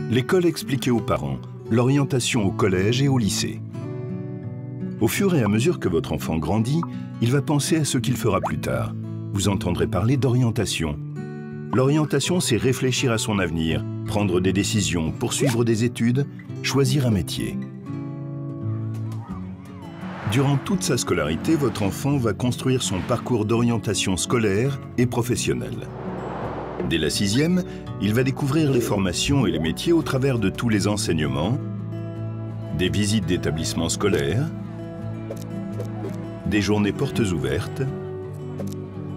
L'école expliquait aux parents l'orientation au collège et au lycée. Au fur et à mesure que votre enfant grandit, il va penser à ce qu'il fera plus tard. Vous entendrez parler d'orientation. L'orientation, c'est réfléchir à son avenir, prendre des décisions, poursuivre des études, choisir un métier. Durant toute sa scolarité, votre enfant va construire son parcours d'orientation scolaire et professionnelle. Dès la 6e, il va découvrir les formations et les métiers au travers de tous les enseignements, des visites d'établissements scolaires, des journées portes ouvertes,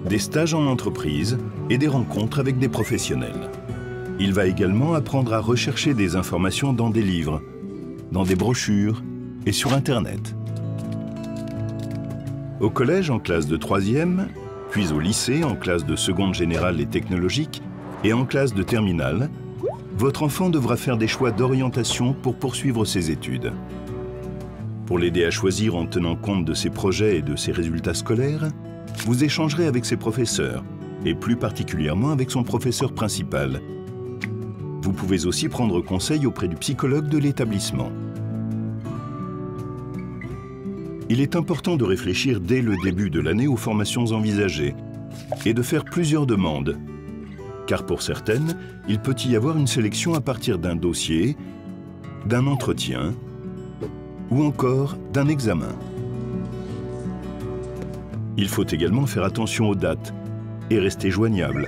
des stages en entreprise et des rencontres avec des professionnels. Il va également apprendre à rechercher des informations dans des livres, dans des brochures et sur Internet. Au collège, en classe de 3e, puis au lycée, en classe de seconde générale et technologique, et en classe de terminale, votre enfant devra faire des choix d'orientation pour poursuivre ses études. Pour l'aider à choisir en tenant compte de ses projets et de ses résultats scolaires, vous échangerez avec ses professeurs, et plus particulièrement avec son professeur principal. Vous pouvez aussi prendre conseil auprès du psychologue de l'établissement. Il est important de réfléchir dès le début de l'année aux formations envisagées et de faire plusieurs demandes, car pour certaines, il peut y avoir une sélection à partir d'un dossier, d'un entretien ou encore d'un examen. Il faut également faire attention aux dates et rester joignable,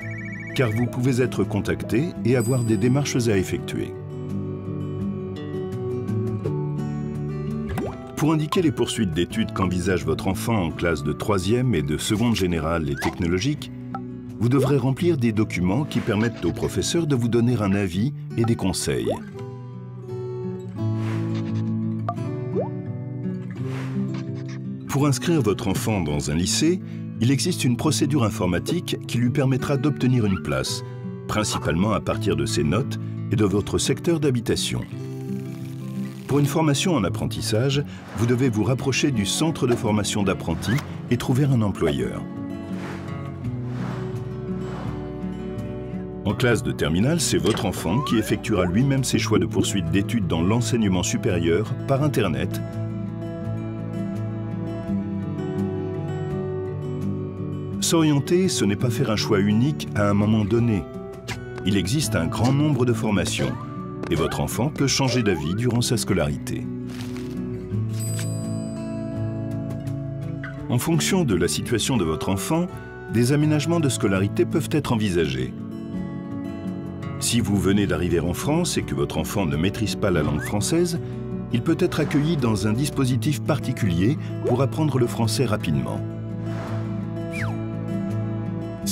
car vous pouvez être contacté et avoir des démarches à effectuer. Pour indiquer les poursuites d'études qu'envisage votre enfant en classe de 3e et de seconde générale et technologique, vous devrez remplir des documents qui permettent au professeur de vous donner un avis et des conseils. Pour inscrire votre enfant dans un lycée, il existe une procédure informatique qui lui permettra d'obtenir une place, principalement à partir de ses notes et de votre secteur d'habitation. Pour une formation en apprentissage, vous devez vous rapprocher du centre de formation d'apprentis et trouver un employeur. En classe de terminale, c'est votre enfant qui effectuera lui-même ses choix de poursuite d'études dans l'enseignement supérieur par Internet. S'orienter, ce n'est pas faire un choix unique à un moment donné. Il existe un grand nombre de formations et votre enfant peut changer d'avis durant sa scolarité. En fonction de la situation de votre enfant, des aménagements de scolarité peuvent être envisagés. Si vous venez d'arriver en France et que votre enfant ne maîtrise pas la langue française, il peut être accueilli dans un dispositif particulier pour apprendre le français rapidement.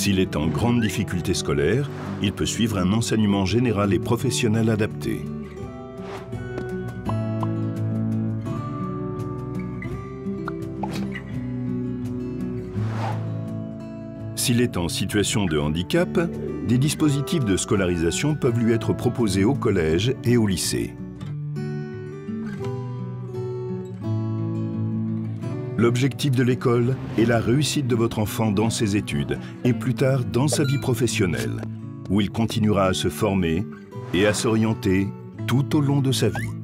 S'il est en grande difficulté scolaire, il peut suivre un enseignement général et professionnel adapté. S'il est en situation de handicap, des dispositifs de scolarisation peuvent lui être proposés au collège et au lycée. L'objectif de l'école est la réussite de votre enfant dans ses études et plus tard dans sa vie professionnelle, où il continuera à se former et à s'orienter tout au long de sa vie.